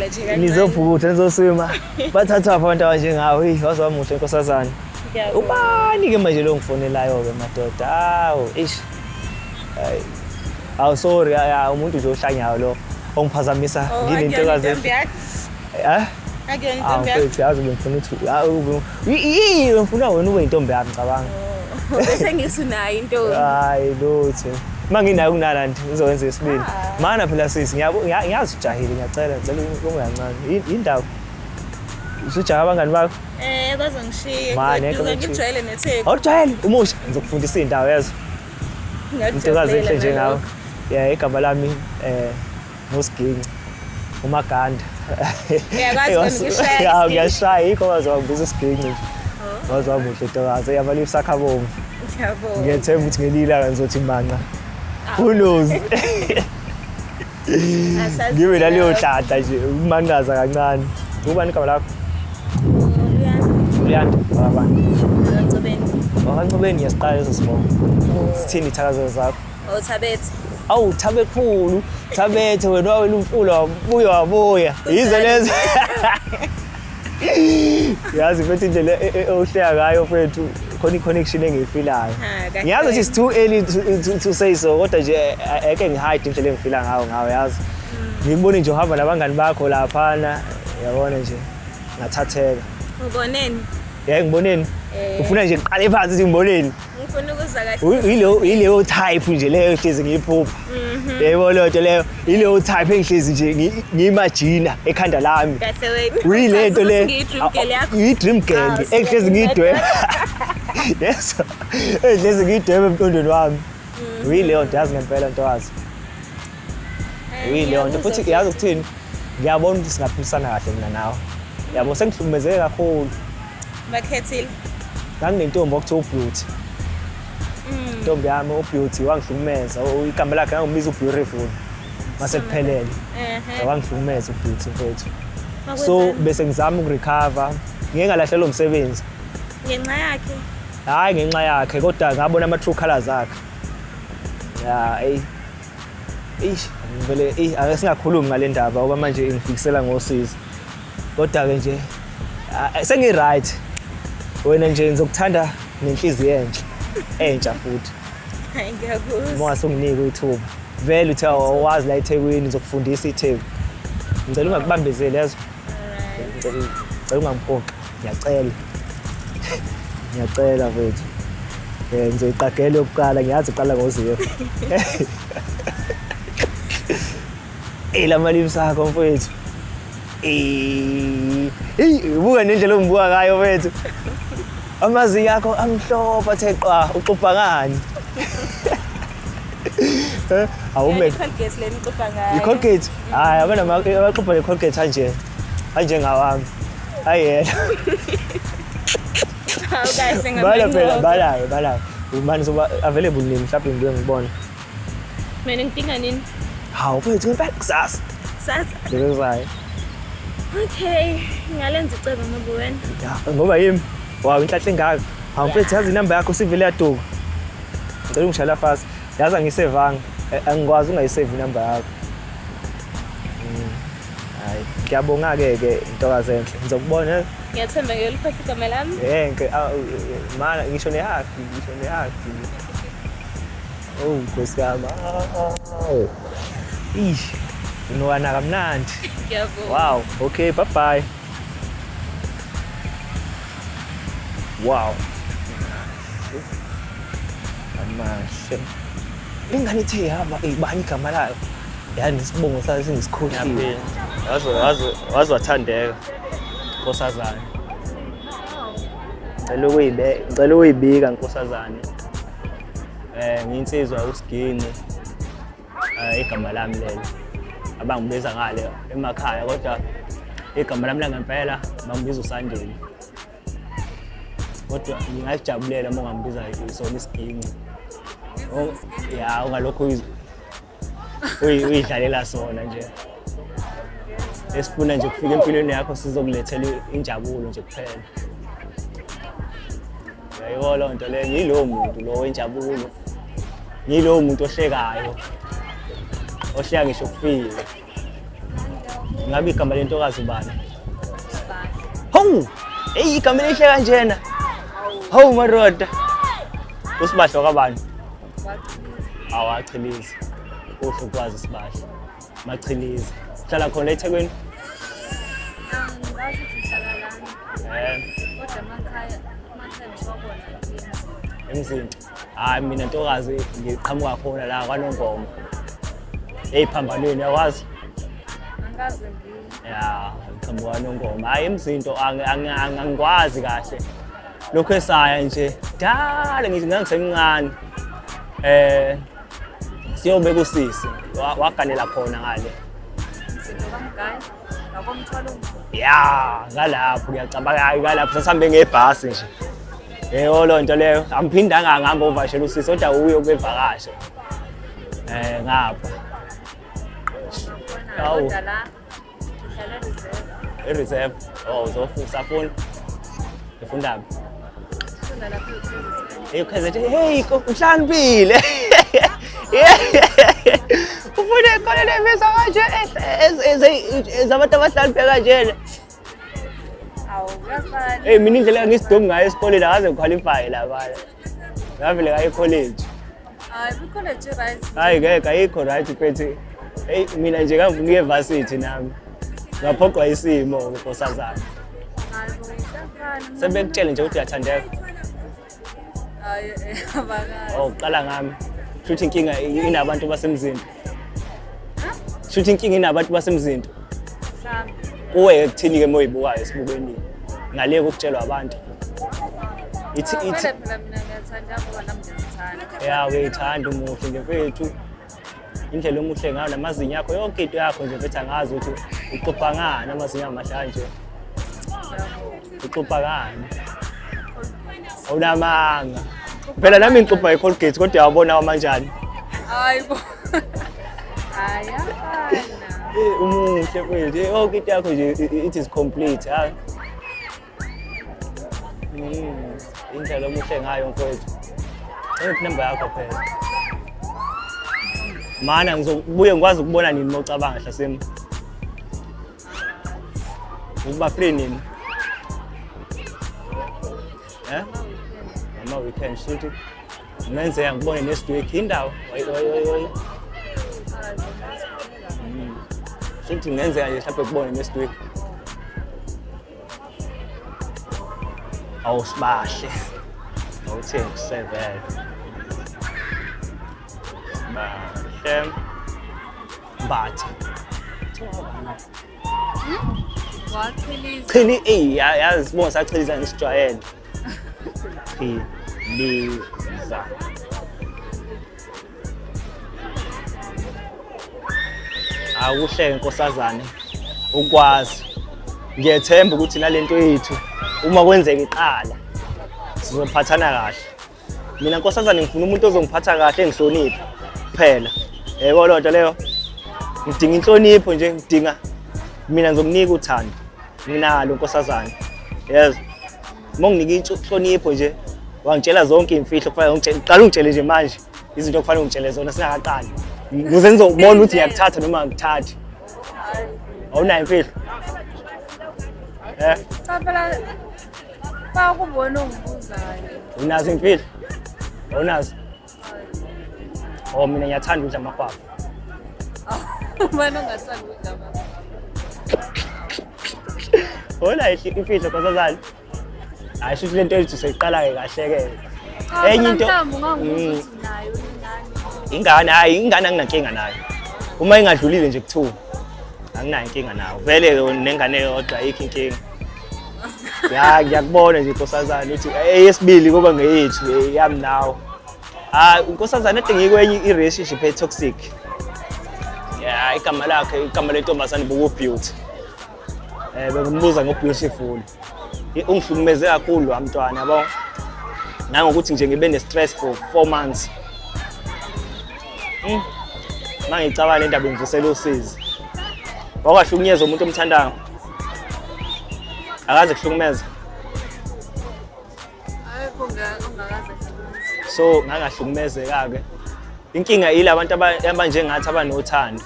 nje nizophutha nizoswima bathatha abantu abanjengawe wazwa muhle nkosazana ubani ke manje lo ngifonelayo ke madoda hawo ish hayi sorry umuntu nje ohlanyayo lo ongiphazamisa nginento kaze akuyona intombi yakho yazi ngifuna ukuthi ngifuna wena ube intombi yami cabanga bese ngisunayo into hayi lutho manginayo kunalandi ngizokwenza isibili mana phela sisi ngiyazi ujahile ngiyacela ungancane indawo usujaha abangani bakho bazongishiya ngijwayele neTheku awujwayele umusha ngizokufundisa indawo yazo into kazihle njengawe igama lami Musiginci uMaganda ngiyashaya yikho wazongibiza Isiginci wazwa muhle ntokazi yabalisa sakhabomvu ngiyethemba ukuthi ngelila ngizothi manqa who knows ngibe naleyo hlahla nje umanqaza kancane ubani igama lakho Luyanda abani Ngcobeni yasiqala leso sibongo sithini ithakazo zakho Thabethe Thabethe wena umfula wabuya yize lezo yazi mfethu indlela ohleka ngayo mfethu khona i-connection engiyifilayo ngiyazi ukuthi it's too early to say so kodwa nje ake ngihide indlela engifila ngayo yazi ngibone nje uhamba nabangani bakho laphana yabona nje ngathatheka uboneni ngiboneni ufuna nje ngiqale phansi ukuthi ngiboneni ngifuna ukuzwa kahle ileyo type nje leyo ehlezi ngiyiphupha yebo lonto leyo ileyo type engihlezi nje ngiyimagina ekhanda lami kahle wena uyilento le i-dream girl Ah, engihlezi ngiyidweba yes engihlezi ngiyidweba emqondweni wami uyileyo nto yazi ngempela ntokazi uyileyo nto futhi yazi ukuthini ngiyabona ukuthi singaphilisana kahle mina nawe yabo sengihlukumezeke kakhulu bakhethile nganginentombi okuthiwa uBeauty intombi yami uBeauty wangihlukumeza igama lakhe ngangimbiza uBeautiful mase kuphelele wangihlukumeza uBeauty mfethu so bese ngizama ukurecover ngeke ngalahlelwa umsebenzi ngenxa yakhe hayi ngenxa yakhe kodwa ngabona ama true colors akhe vele ake singakhulumi ngale ndaba ngoba manje ngifikisela ngosizo kodwa ke nje sengi right wena nje ngizokuthanda nenhliziyo entsha futhi hayi ngiyakuzwa uma sunginike ithuba vele uthe wazi la eThekwini ngizokufundisa iTheku ngicela ungakubambezeli yazo ngicela ungamphoqi ngiyacela mfethu ngizoyiqagela yokuqala ngiyazi uqala ngo0 la mali sakho mfethu ubuka nendlela ombuka ngayo mfethu amazinyo akho amhlophe athe qa uxubha ngani awume Colgate leni uxubha ngayo iColgate hayi abaxubha neColgate kanje ngawami ayena awukahle ngamanye bala umani soba available nini mhlawumbe ngibuye ngibone mina ngidinga nini hawu mfethu ngempela kusasa ngizozayo okay ngiyalenza icebo ngoba wena ngoba yimi wawu inhlahle engaka hawu mfethu yazi inamba yakho sivele yaduka ngicela ungishayela fast yazi angisevanga angikwazi ungayisave inamba yakho hayi ngiyabonga-ke intokazi enhle ngizokubona ngiyathemba ngiyoliphatha igama lami mana ngisho nehagi oh nkosi yami unowana kamnandi ngiyabonga wow okay bye bye wow amahle ingane ithe yaba bani igama layo yani isibongo sayo singisikhohliwe wazi wathandeka nkosazana ngicela ukuyibika nkosazana ngiyinsizwa uSiginci igama lami lelo abangibiza ngale emakhaya kodwa igama lami langempela bangibiza uSandile kodwa ngingajabulela uma ungambiza isona Isiginci ya ungalokho uyidlalela sona nje esifuna nje ukufika empilweni yakho sizokulethela injabulo nje kuphela yayiho lo nto le yilowo muntu lo wenjabulo yilowo muntu ohlekayo ohleka ngisho ukufika Ngabe igama lentokazi ubani? Hawu! Hey igama elihle kanjena. Hawu maroda. Usibahla kabani? Awachilizi. Uhle ukwazi isibahla. Machilizi. Sihlala khona eThekwini? Angazi ngihlala lana. Kodwa emakhaya ngiwabona Emzinto. Hayi mina ntokazi ngiqhamuka khona la kwaNongoma. Eyiphambanweni yakwazi? angazi Ya, ngiqhamuka kwaNongoma. Hayi emzinto angikwazi kahle. Lokho esaya nje. Dala ngithi ngangisemncane. Siyobeka usisi. Waganela khona ngale. izinto kamgaya ngakomthwalo. Ya, ngalapho ngiyacabanga ngalapho sasihambe ngebhasi nje. Yebo lo nto leyo amphindanga ngihamba ovashela usisi kodwa uyo kwevakashe. Ngapha. Awu. Kodwa la ngihlala reserve. Reserve. Oh, uzofuna. Ufunda. Funda lapha eThekwini. KZN. Hey, uhlambile. Ufuna ikhona lemisa kanje ezabantu abahlambile kanje. Awu kuyafana. Hey mina indlela ngisidomi ngayo esikoleni akaze ngiqualify la bala. Ngavele ngayo college. Hayi college right. Hayi ngeke ayikho right phethe. Hey mina nje ngiye varsity nami. Ngaphoqwa isimo ngosazana. Hayi kuyafana. Sebekutshela nje ukuthi uyathandeka. Hayi abakazi. Oh qala ngami. Futhi inkinga inabantu basemzini. Futhi inkinga inabantu basemzini. Mhlambi. Kuwe ekuthini ke moyibukayo esibukweni. Ngale kokutshelwa abantu. Ithi Phela mina ngiyathanda ngoba nami ngiyazithanda. ya uyayithanda umuhle nje mfethu. Indlela omuhle ngayo namazinyo akho yonke into yakho nje mfethu angazi ukuthi uqopha ngani amazinyo amahlanje. Uqopha ngani? Awunamanga. Phela nami ngiqopha iColgate kodwa uyabona kanjani? Hayibo. Hayi afana. Umuhle mfethu yonke into yakho nje it is complete ha. Indlela omuhle ngayo mfethu. Yonke number yakho phela. Mana ngizobuye ngikwazi ukubona nini mawucabanga hlasemi. Ukuba free nini? Ama weekend shoot. Ngenzeka ngibone next week indawo. Shothi ngenzeka nje mhlawumbe kubone next week. Awusibahle. Awuthengi 7. Bahle. Bathi. Wathiliza. Chili yazi sibonga sachiliza ngisijwayele. Chiliza. Akuhle inkosazane ukwazi. Ngiyethemba ukuthi nalento yethu uma kwenzeka iqala sizophathana kahle. Mina nkosazane ngifuna umuntu ozongiphatha kahle engihloniphe kuphela. Yebo lo nto leyo. Ngidinga inhlonipho nje ngidinga mina ngizomnika uthando. Nginalo nkosazane. Yes. Monginika inhlonipho nje wangitshela zonke imfihlo kufanele ngicela ungitshele nje manje izinto kufanele ungitshele zona singakaqali. Ukuze ngizobona ukuthi ngiyakuthatha noma ngikuthathi. Awunayo imfihlo? Phela bakubona ungibuzayo. Unazo imfihlo? Awunazo? Oh mina ngiyathanda ukudla amahwahwa. Wena ungathanda ukudla amahwahwa. Wona imfihlo nkosazane. Hayi shuthi lento ethu seyiqala-ke kahle-ke. Enye into ingane hayi ingane anginankinga nayo. Uma ingadlulile nje ku2 anginayo inkinga nayo. Vele nengane yodwa ayikho inkinga. Ya ngiyakubona nje nkosazane uthi eyesibili kuba ngeyethu yami nawe. Nkosazane ade ngikwenye i-relationship e-toxic. Ya igama lakhe igama lentombazane buku-beauty. Bengimbuza ngo-beautiful. Ungihlukumeze kakhulu amntwana yabo. Nangokuthi nje ngibe ne-stress for 4 months. Mangicabanga le ndaba ngivusela usizi. Wakwahlukunyezwa umuntu omthandayo. Akaze kuhlukumeza. Ayikho ongakaze kuhlukumeza. So ngangahlukumezeka-ke. Inkinga yile abantu abanjengathi abanothando.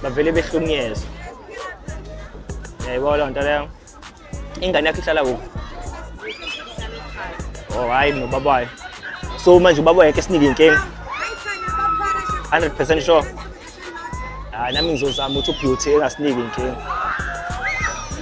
Bavele behlukunyezwe. Ngiyayibona loo nto leyo. Ingane yakho ihlala kuphi? Oh hayi nobaba wayo. So manje ubaba wakhe sinike inkinga. 100% sure. Hayi nami ngizozama ukuthi uBeauty engasiniki inkinga.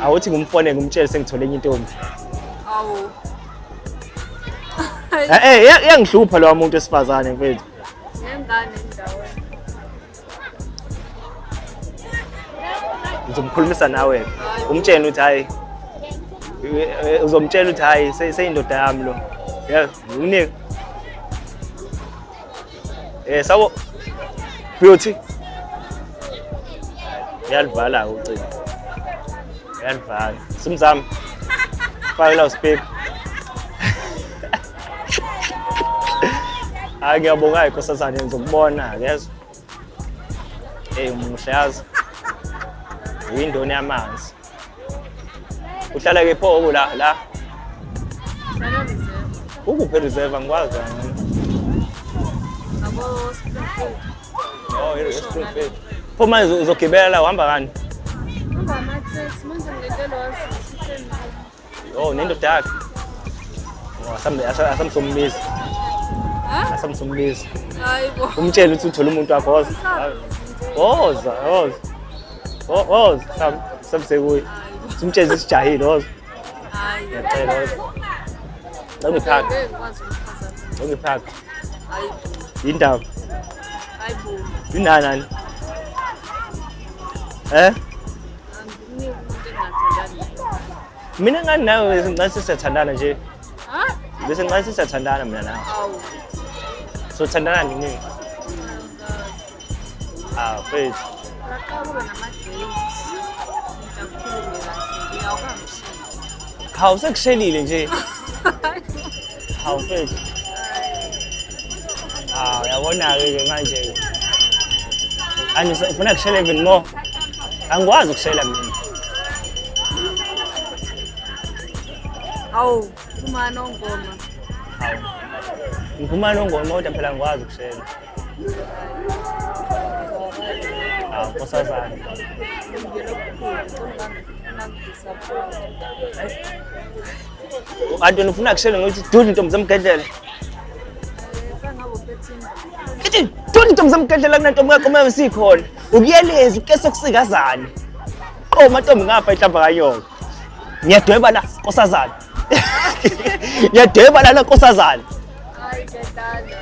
Awuthi ngumfone ngumtshele sengithole enye intombi. Awu. Yangihlupha lo muntu esifazane mfethu. Ngengane endaweni. Ngizomkhulumisa nawe. Umtshela ukuthi hayi uzomtshela ukuthi hayi seyindoda yami lo. Yeah, unike. Sabo Beauty. Yalivala ucingo. Yalivala. Simzami. Faka la speak. Hayi ngiyabonga inkosazane ngizokubona yezwa. Umuhle yazi. Uyindoni yamanzi. Uhlala ke pho la. Ukuphi reserve angikwazi mina. Abo Springfield. Oh, Springfield. Pho manje uzogibela la uhamba ngani? Uhamba ama-taxi manje ngidelo wasitheni. Oh, nendoda yakhe. Oh, asamsombizi. Ha? Asamsombizi. Hayibo. Umtshela ukuthi uthola umuntu wakho woza. Woza. Samsekuyi. Simtshela isijahile woza. Hayi. Ngiyacela woza. Ngiphathe. Ngiphathe. Hayi. Indaba. Hayibo. Inani? Angini umuntu engathandani. Mina ngani nawe ngicela sisathandana nje. Ha? Bese ngicela sisathandana mina nawe. Awu. So thandana nini? Mfethu. Kaqhamuke nama-dates. Ngijabukhulume kahle. Ngiyawuhambisela. Hawu sekushelile nje. Hawu mfethu. Uyabona-ke manje. Ufuna kushela even more. Angikwazi ukushela mina. Hawu, Khumalo Ngoma. Hawu. Ngikhumana ngoma kodwa phela angikwazi ukushela. Nkosazane. Kanti ufuna kushela ngokuthi dudu intombi zamgedlela. Kithi dudu intombi zamgedlela kunantombi yakho uma sikhona. Ukuyeleza ukese kusikazana. Qoma ntombi ngapha ihlamba kanyoka. Ngiyadweba la nkosazane. Ngiyadweba la nkosazane. Hayi ngedala.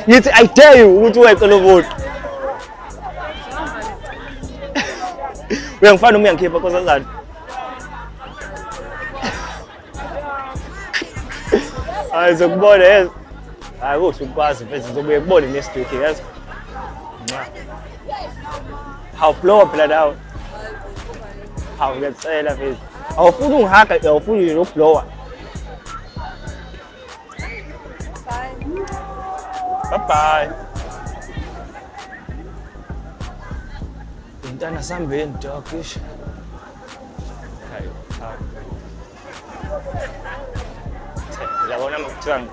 Ngithi I dare you ukuthi weqe lo muntu. Uyangifana uma uyangikhipha nkosazane. Hayi zokubona yeza. Hayi kuhle ukwazi mfethu ngizobuye kubone next week yeza. Hawu blow phela dawo. Hawu ngiyacela mfethu. Awufuni ungihaga, awufuni nokublowa. Bye. Intana sambeni dokish. Hayi. Yabona mthanga.